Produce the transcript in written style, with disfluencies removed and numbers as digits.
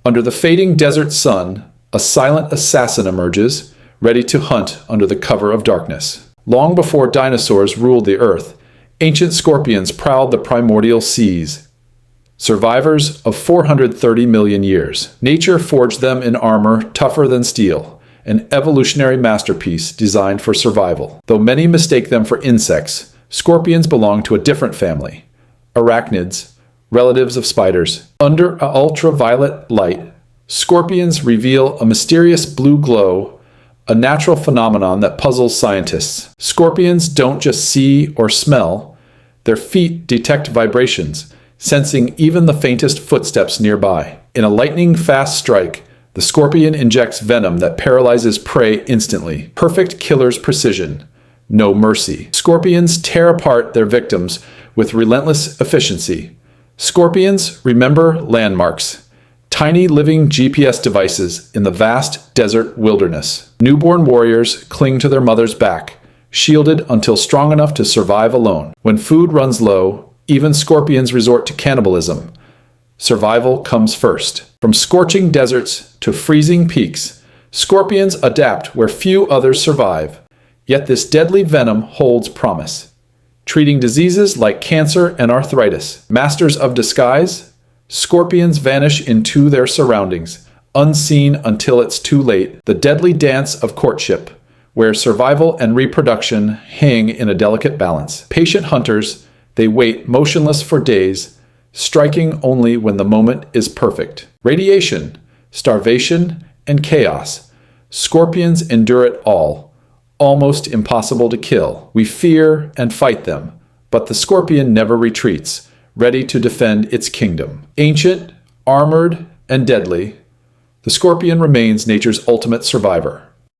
Under the fading desert sun, a silent assassin emerges, ready to hunt under the cover of darkness. Long before dinosaurs ruled the earth, ancient scorpions prowled the primordial seas. Survivors of 430 million years, nature forged them in armor tougher than steel, an evolutionary masterpiece designed for survival. Though many mistake them for insects, scorpions belong to a different family. Arachnids, relatives of spiders. Under ultraviolet light, scorpions reveal a mysterious blue glow, a natural phenomenon that puzzles scientists. Scorpions don't just see or smell, their feet detect vibrations, sensing even the faintest footsteps nearby. In a lightning-fast strike, the scorpion injects venom that paralyzes prey instantly. Perfect killer's precision. No mercy. Scorpions tear apart their victims with relentless efficiency. Scorpions remember landmarks, tiny living GPS devices in the vast desert wilderness. Newborn warriors cling to their mother's back, shielded until strong enough to survive alone. When food runs low, even scorpions resort to cannibalism. Survival comes first. From scorching deserts to freezing peaks, scorpions adapt where few others survive. Yet this deadly venom holds promise. Treating diseases like cancer and arthritis. Masters of disguise, scorpions vanish into their surroundings, unseen until it's too late. The deadly dance of courtship, where survival and reproduction hang in a delicate balance. Patient hunters, they wait motionless for days, striking only when the moment is perfect. Radiation, starvation, and chaos. Scorpions endure it all. Almost impossible to kill. We fear and fight them, but the scorpion never retreats, ready to defend its kingdom. Ancient, armored, and deadly, the scorpion remains nature's ultimate survivor.